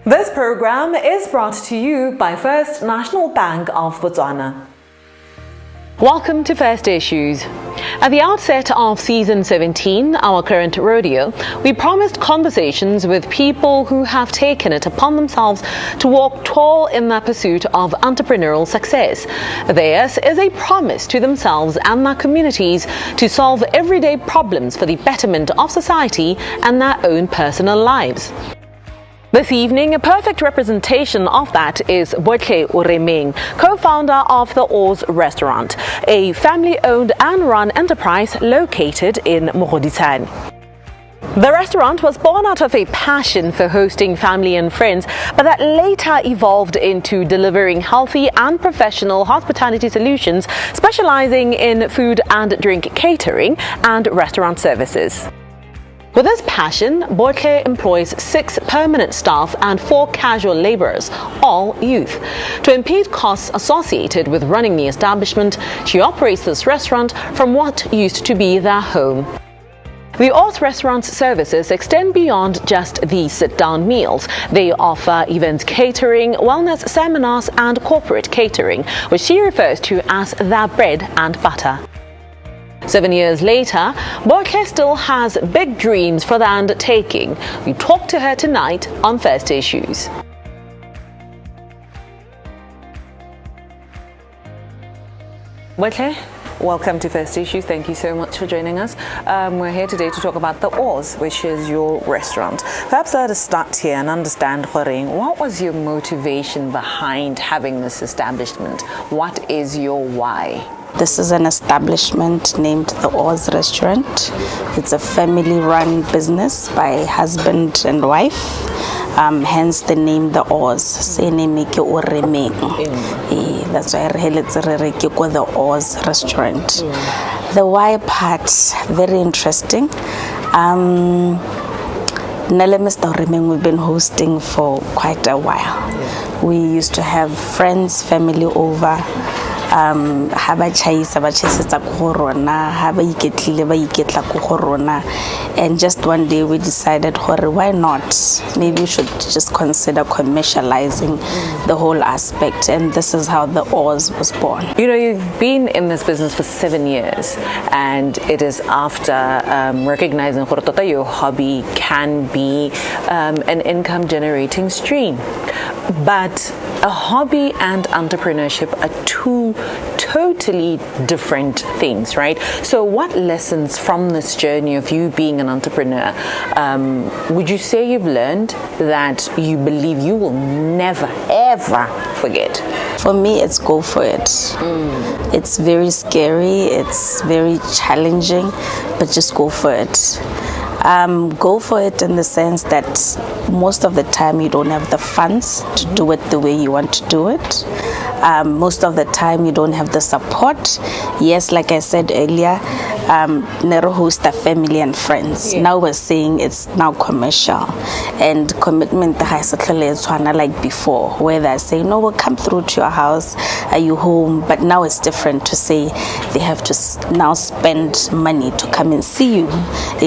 This program is brought to you by First National Bank of Botswana. Welcome to First Issues. At the outset of Season 17, our current rodeo, we promised conversations with people who have taken it upon themselves to walk tall in their pursuit of entrepreneurial success. Theirs is a promise to themselves and their communities to solve everyday problems for the betterment of society and their own personal lives. This evening, a perfect representation of that is Botlhe Oremeng, co-founder of the Oz Restaurant, a family-owned and run enterprise located in Mogoditshane. The restaurant was born out of a passion for hosting family and friends, but that later evolved into delivering healthy and professional hospitality solutions, specializing in food and drink catering and restaurant services. With this passion, Botlhe employs 6 permanent staff and 4 casual laborers, all youth. To impede costs associated with running the establishment, she operates this restaurant from what used to be their home. The Oz Restaurant's services extend beyond just the sit-down meals. They offer events catering, wellness seminars, and corporate catering, which she refers to as their bread and butter. 7 years later, Botlhe still has big dreams for the undertaking. We talk to her tonight on First Issues. Botlhe, welcome to First Issues. Thank you so much for joining us. We're here today to talk about the Oz, which is your restaurant. Perhaps let us start here and understand, Horeng, what was your motivation behind having this establishment? What is your why? This is an establishment named the Oz Restaurant. It's a family-run business by husband and wife, hence the name the Oz. Botlhe Oremeng. That's why it's the Oz Restaurant. The why part, very interesting. Mr. Oremeng, we've been hosting for quite a while. We used to have friends, family over. And just one day we decided, why not? Maybe we should just consider commercializing the whole aspect, and this is how the Oz was born. You know, you've been in this business for 7 years, and it is after recognizing that your hobby can be an income generating stream. But a hobby and entrepreneurship are 2 totally different things, right? So what lessons from this journey of you being an entrepreneur would you say you've learned that you believe you will never, ever forget? For me, it's go for it. It's very scary, it's very challenging, but just go for it. Go for it in the sense that most of the time you don't have the funds to do it the way you want to do it. Most of the time you don't have the support. Yes, like I said earlier, Nero host a family and friends. Now we're saying it's now commercial, and commitment like before, where they say, no, we'll come through to your house, are you home? But now it's different to say they have to now spend money to come and see you.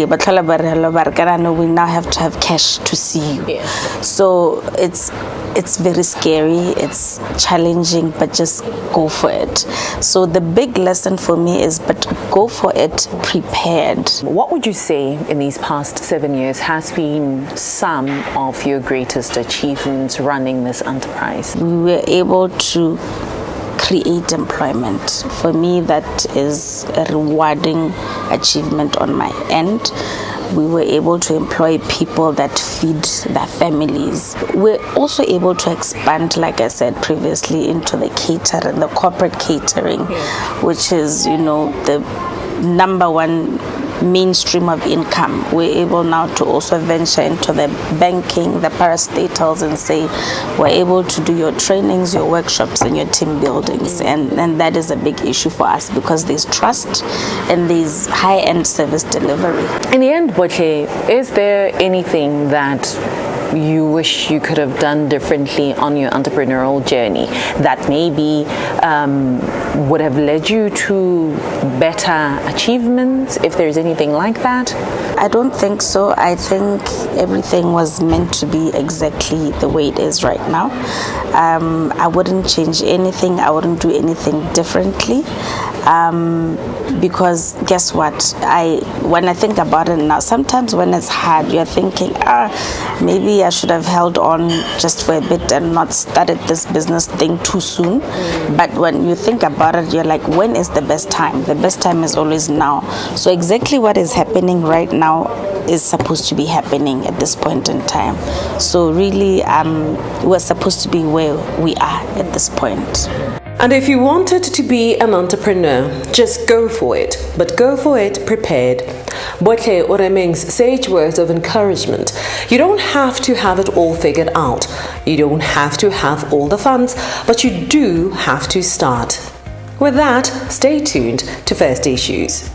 But we now have to have cash to see you. So it's very scary, it's challenging, but just go for it. So the big lesson for me is, but go for it prepared. What would you say in these past 7 years has been some of your greatest achievements running this enterprise? We were able to create employment. For me, that is a rewarding achievement on my end. We were able to employ people that feed their families. We're also able to expand, like I said previously, into the catering, the corporate catering, which is, you know, the number one mainstream of income. We're able now to also venture into the banking, the parastatals, and say we're able to do your trainings, your workshops, and your team buildings. And that is a big issue for us because there's trust and there's high-end service delivery. In the end, Botlhe, is there anything that you wish you could have done differently on your entrepreneurial journey that maybe would have led you to better achievements, if there's anything like that? I don't think so. I think everything was meant to be exactly the way it is right now. I wouldn't change anything. I wouldn't do anything differently. Because guess what? When I think about it now, sometimes when it's hard, you're thinking, maybe I should have held on just for a bit and not started this business thing too soon. But when you think about it, you're like, when is the best time? The best time is always now. So exactly what is happening right now is supposed to be happening at this point in time. So really, we're supposed to be where we are at this point. And if you wanted to be an entrepreneur, just go for it, but go for it prepared. Botlhe Oremeng's sage words of encouragement. You don't have to have it all figured out. You don't have to have all the funds, but you do have to start. With that, stay tuned to First Issues.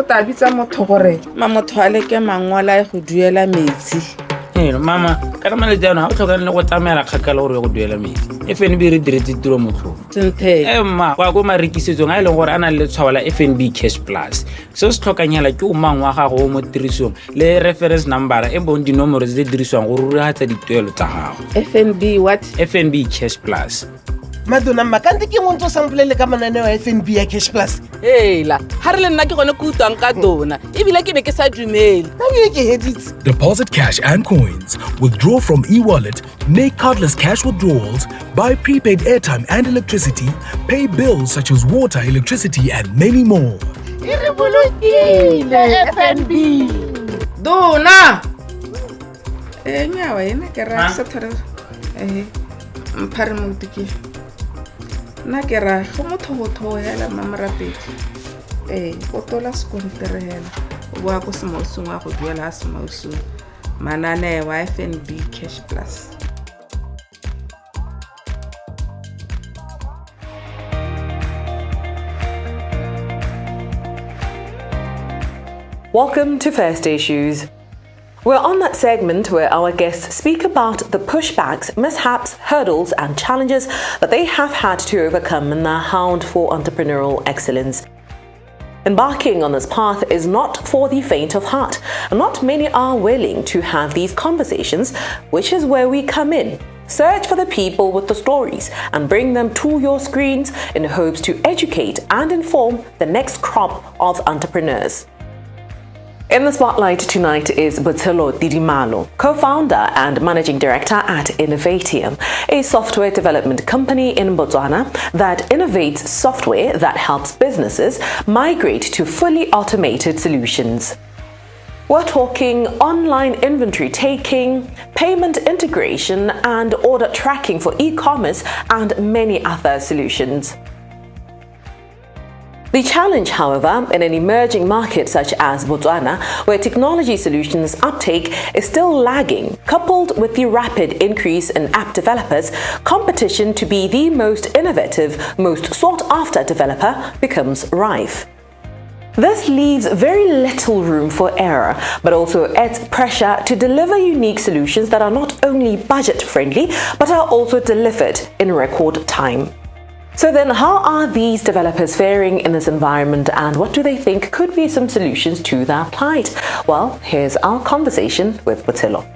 Ta bitsa motho gore motho a leke mangwala go duela metsi. Mama, ka male jana o tlhoka le go tsamela kgakala gore go duela metsi. FNB re diretse tiro motho. Senthe. Ma kwa go marekisetsong a ile gore ana le tshwala FNB Cash Plus. Se se tlhokanyela ke o mang wa gago mo tirisong le reference number e bon dinomoro tse diriswang go ruragatsa dituelo tsa gago. FNB what? FNB Cash Plus. Madonna makante ke ngwe ntse samplele ka mananeo ya FNB ya Cash Plus. La ha re le nna ke gone go utwang ka dona ebile ke be ke sa dumele. Deposit cash and coins, withdraw from e-wallet, make cardless cash withdrawals, buy prepaid airtime and electricity, pay bills such as water, electricity and many more. FNB. Dona. Nyawa ena ke ra sa thare. Mpare mo tiki. Na ke ra go motho go thoela mamrapedi. O tola skontere hela. O bua go semosong wa go duela semosong. Manane wa FNB Cash Plus. Welcome to First Issues. We're on that segment where our guests speak about the pushbacks, mishaps, hurdles, and challenges that they have had to overcome in their hound for entrepreneurial excellence. Embarking on this path is not for the faint of heart, and not many are willing to have these conversations, which is where we come in. Search for the people with the stories and bring them to your screens in hopes to educate and inform the next crop of entrepreneurs. In the spotlight tonight is Botshelo Tidimalo, co-founder and managing director at Innovateium, a software development company in Botswana that innovates software that helps businesses migrate to fully automated solutions. We're talking online inventory taking, payment integration, and order tracking for e-commerce and many other solutions. The challenge, however, in an emerging market such as Botswana, where technology solutions uptake is still lagging, coupled with the rapid increase in app developers, competition to be the most innovative, most sought-after developer becomes rife. This leaves very little room for error, but also adds pressure to deliver unique solutions that are not only budget-friendly, but are also delivered in record time. So then, how are these developers faring in this environment, and what do they think could be some solutions to their plight? Well, here's our conversation with Botshelo.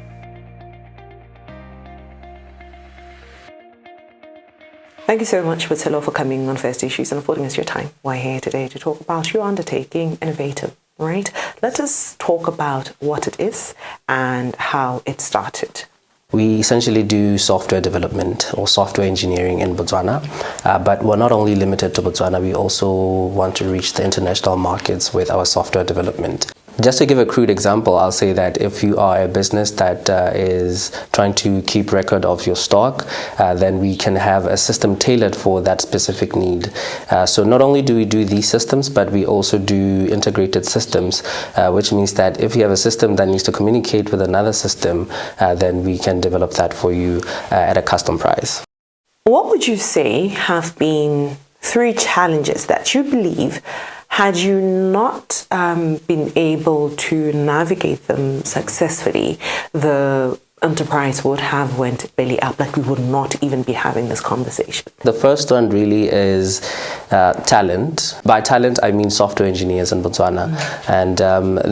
Thank you so much, Botshelo, for coming on First Issues and affording us your time. We're here today to talk about your undertaking, Innovateium, right? Let us talk about what it is and how it started. We essentially do software development or software engineering in Botswana, but we're not only limited to Botswana, we also want to reach the international markets with our software development. Just to give a crude example, I'll say that if you are a business that is trying to keep record of your stock, then we can have a system tailored for that specific need. So not only do we do these systems, but we also do integrated systems, which means that if you have a system that needs to communicate with another system, then we can develop that for you at a custom price. What would you say have been 3 challenges that you believe, had you not been able to navigate them successfully, the enterprise would have went belly up, like we would not even be having this conversation? The first one really is talent. By talent, I mean software engineers in Botswana. And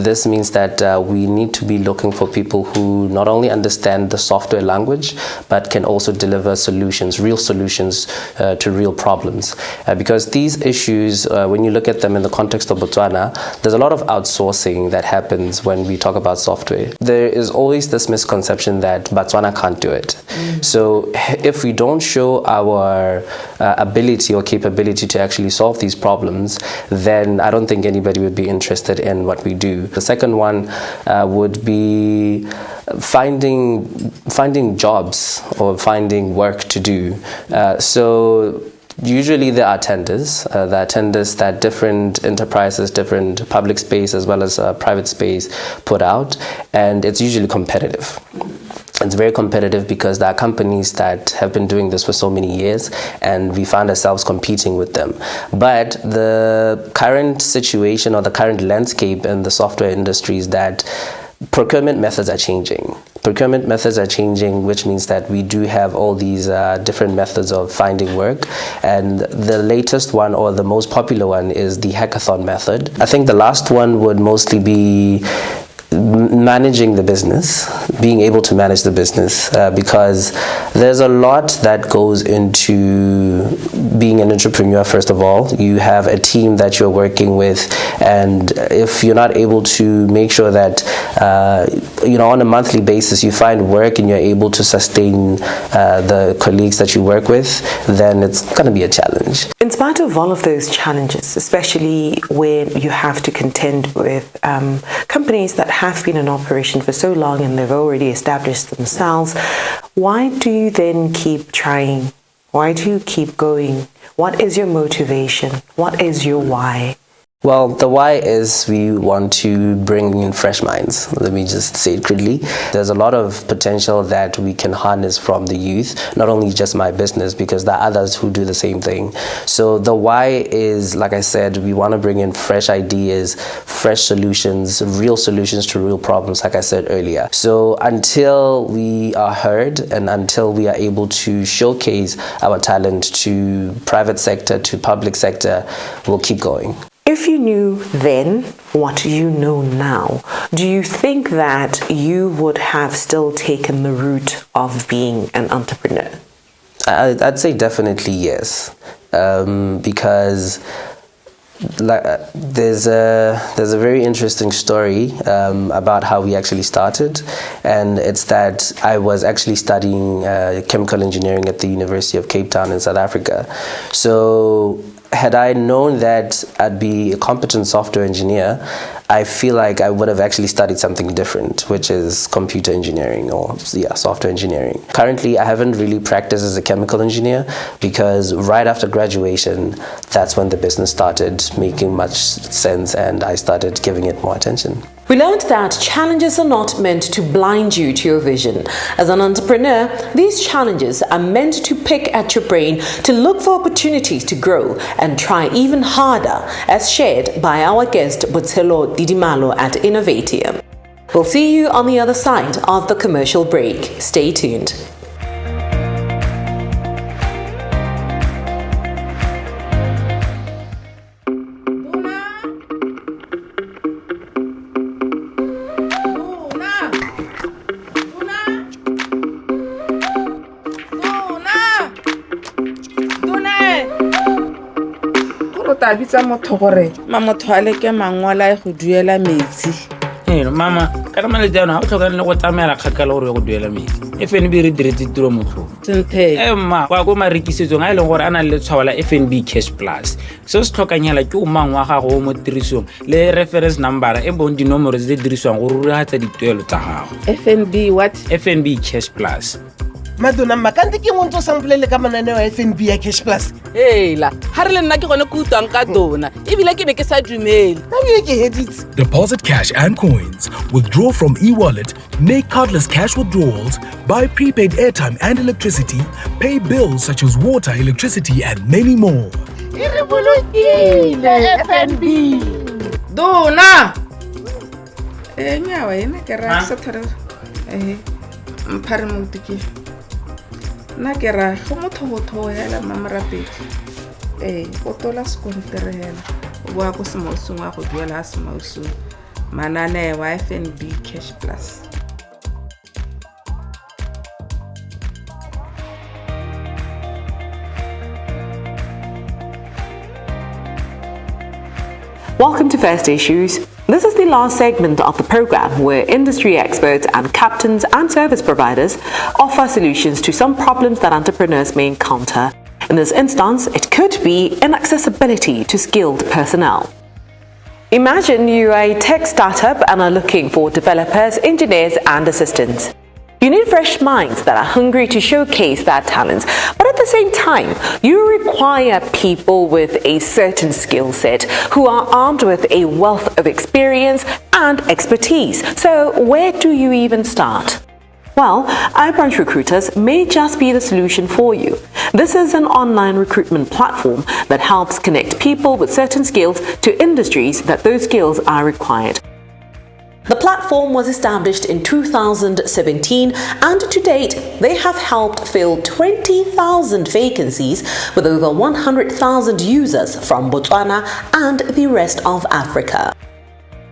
this means that we need to be looking for people who not only understand the software language, but can also deliver solutions, real solutions to real problems. Because these issues, when you look at them in the context of Botswana, there's a lot of outsourcing that happens when we talk about software. There is always this misconception that Botswana can't do it. So if we don't show our ability or capability to actually solve these problems, then I don't think anybody would be interested in what we do. The second one would be finding jobs or finding work to do. So usually there are tenders. There are tenders that different enterprises, different public space as well as private space put out, and it's usually competitive. It's very competitive because there are companies that have been doing this for so many years, and we find ourselves competing with them. But the current situation or the current landscape in the software industry is that procurement methods are changing. Procurement methods are changing, which means that we do have all these different methods of finding work. And the latest one, or the most popular one, is the hackathon method. I think the last one would mostly be managing the business, being able to manage the business, because there's a lot that goes into being an entrepreneur. First of all, you have a team that you're working with, and if you're not able to make sure that on a monthly basis you find work and you're able to sustain the colleagues that you work with, then it's going to be a challenge. In spite of all of those challenges, especially when you have to contend with companies that have been in operation for so long and they've already established themselves, why do you then keep trying? Why do you keep going? What is your motivation? What is your why? Well, the why is we want to bring in fresh minds. Let me just say it crudely. There's a lot of potential that we can harness from the youth, not only just my business, because there are others who do the same thing. So the why is, like I said, we want to bring in fresh ideas, fresh solutions, real solutions to real problems, like I said earlier. So until we are heard and until we are able to showcase our talent to private sector, to public sector, we'll keep going. If you knew then what you know now, do you think that you would have still taken the route of being an entrepreneur? I'd say definitely yes, because there's a very interesting story about how we actually started, and it's that I was actually studying chemical engineering at the University of Cape Town in South Africa. So had I known that I'd be a competent software engineer, I feel like I would have actually studied something different, which is computer engineering or software engineering. Currently, I haven't really practiced as a chemical engineer because right after graduation, that's when the business started making much sense and I started giving it more attention. We learned that challenges are not meant to blind you to your vision. As an entrepreneur, these challenges are meant to pick at your brain to look for opportunities to grow and try even harder, as shared by our guest Botshelo Tidimalo at Innovateium. We'll see you on the other side of the commercial break. Stay tuned. Ta bitsa motho gore motho a leke mangwala go duela metsi. Mama, kana maledi ano ga o tlhokane le go tsamela kgakala gore go duela metsi FNB re diretse tiro motlhong emma kwa go marekisetsong a e leng gore a nang le tshwao la FNB Cash Plus seo se tlhokanyela ke o mang wa gago mo tirisong le reference number e bong dinomoro tse di dirisiwang go rulagatsa dituelo tsa gago. FNB what? FNB Cash Plus. madona makante ke ngwe ntse o sampolele ka mananeo a FNB ya Cash Plus. Hela ha re le nna ke gone ke utlwang ka dona ebile ke be ke sa dumele. Deposit cash and coins, withdraw from e-wallet, make cardless cash withdrawals, buy prepaid airtime and electricity, pay bills such as water, electricity and many more. FNB. Dona nyawa ene ke ra sa thare mphare mo tiki na ke ra go motho hela mamorapedi o tola skontere hela o bua go semausu wa go duela semausu manane wa FNB Cash Plus. Welcome to First Issues. This is the last segment of the program where industry experts and captains and service providers offer solutions to some problems that entrepreneurs may encounter. In this instance, it could be inaccessibility to skilled personnel. Imagine you are a tech startup and are looking for developers, engineers, and assistants. You need fresh minds that are hungry to showcase their talents, but at the same time, you require people with a certain skill set who are armed with a wealth of experience and expertise. So where do you even start? Well, iBRANCH Recruiters may just be the solution for you. This is an online recruitment platform that helps connect people with certain skills to industries that those skills are required. The platform was established in 2017 and to date they have helped fill 20,000 vacancies with over 100,000 users from Botswana and the rest of Africa.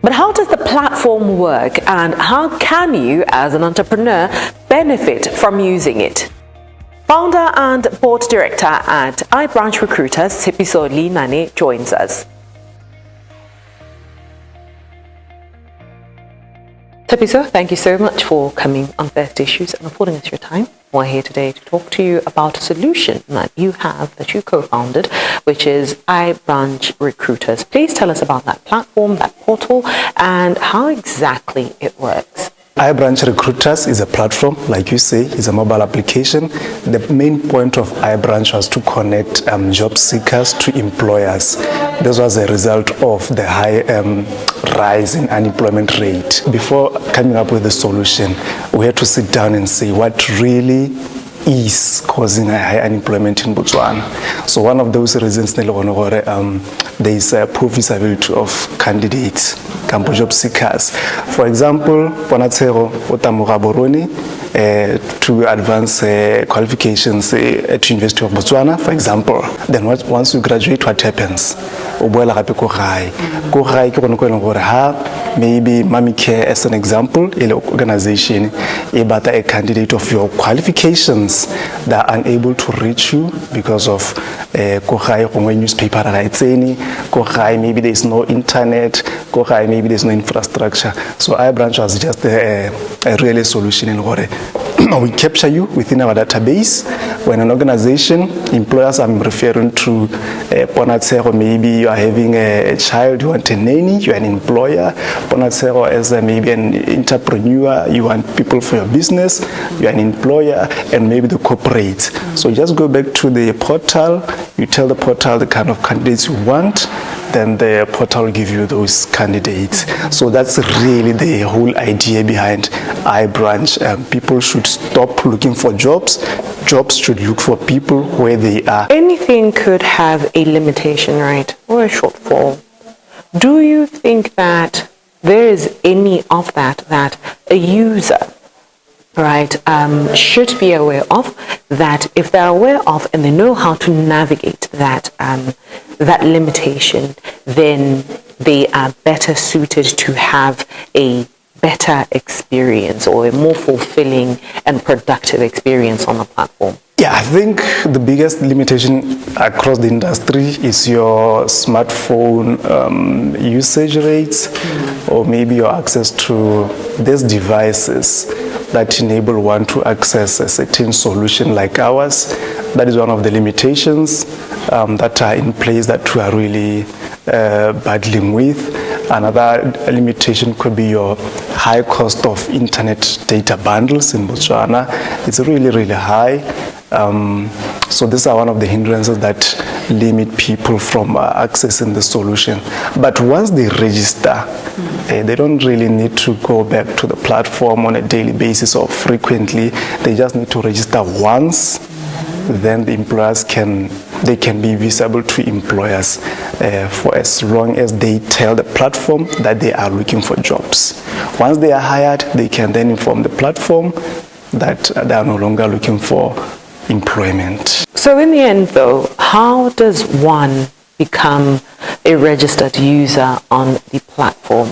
But how does the platform work and how can you as an entrepreneur benefit from using it? Founder and board director at iBRANCH Recruiters, Tshepiso Leinane, joins us. Tshepiso, thank you so much for coming on First Issues and affording us your time. We're here today to talk to you about a solution that you have, that you co-founded, which is iBRANCH Recruiters. Please tell us about that platform, that portal, and how exactly it works. iBRANCH Recruiters is a platform, like you say, it's a mobile application. The main point of iBRANCH was to connect job seekers to employers. This was a result of the high rise in unemployment rate. Before coming up with the solution, we had to sit down and say what really is causing a high unemployment in Botswana. So one of those reasons there is a poor visibility of candidates, job seekers. For example, to advance qualifications at University of Botswana, for example. Then once you graduate, what happens? Maybe Mami Care, as an example, an organization, a candidate of your qualifications that are unable to reach you because of newspaper maybe there's no internet, maybe there's no infrastructure. So iBRANCH was just a really solution in Gore. We capture you within our database. When an organization, employers, I'm referring to maybe you are having a child, you want a nanny, you're an employer. As maybe an entrepreneur, you want people for your business, you're an employer, and maybe the corporate. So you just go back to the portal, you tell the portal the kind of candidates you want, then the portal will give you those candidates. So that's really the whole idea behind iBRANCH. People should stop looking for jobs. Jobs should look for people where they are. Anything could have a limitation, right? Or a shortfall. Do you think that there is any of that a user, right, should be aware of, that if they're aware of and they know how to navigate that that limitation, then they are better suited to have a better experience or a more fulfilling and productive experience on the platform? Yeah, I think the biggest limitation across the industry is your smartphone usage rates, or maybe your access to these devices that enable one to access a certain solution like ours. That is one of the limitations that are in place that we are really battling with. Another limitation could be your high cost of internet data bundles in Botswana. It's really, really high. So these are one of the hindrances that limit people from accessing the solution. But once they register, they don't really need to go back to the platform on a daily basis or frequently. They just need to register once. Then the employers can be visible to employers for as long as they tell the platform that they are looking for jobs. Once they are hired, they can then inform the platform that they are no longer looking for employment. So in the end though, how does one become a registered user on the platform?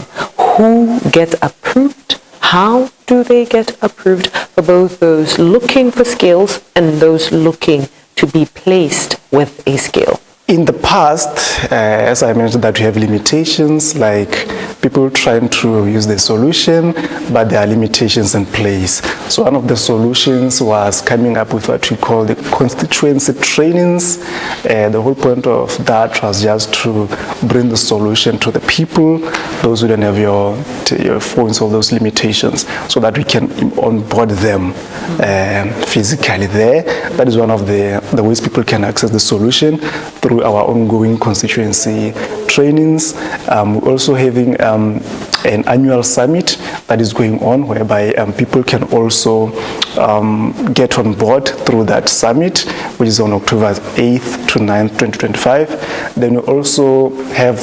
Who gets approved? How do they get approved for both those looking for skills and those looking to be placed with a skill? In the past, as I mentioned, that we have limitations like people trying to use the solution, but there are limitations in place. So one of the solutions was coming up with what we call the constituency trainings. The whole point of that was just to bring the solution to the people, those who don't have your phones, all those limitations, so that we can onboard them physically there. That is one of the ways people can access the solution, through our ongoing constituency trainings. We're also having an annual summit that is going on, whereby people can also get on board through that summit, which is on October 8th to 9th, 2025. Then we also have,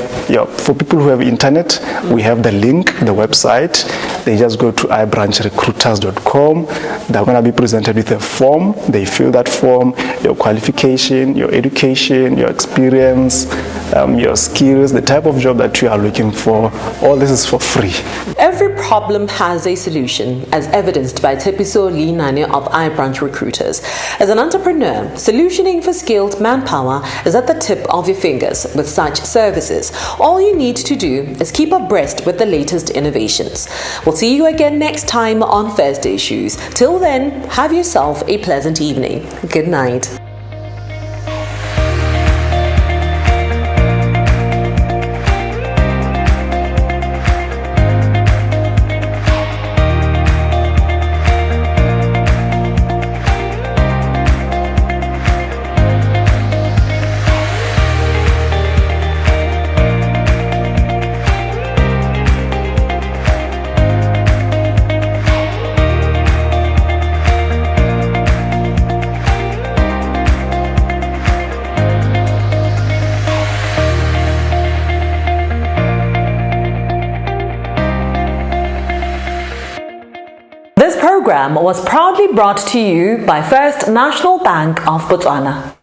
for people who have internet, we have the link, the website. They just go to iBranchRecruiters.com. They're going to be presented with a form. They fill that form, your qualification, your education, your experience, your skills, the type of job that you are looking for. All this is for free. Every problem has a solution, as evidenced by Tshepiso Leinane of iBRANCH Recruiters. As an entrepreneur, solutioning for skilled manpower is at the tip of your fingers with such services. All you need to do is keep abreast with the latest innovations. We'll see you again next time on First Issues. Till then, have yourself a pleasant evening. Good night. This program was proudly brought to you by First National Bank of Botswana.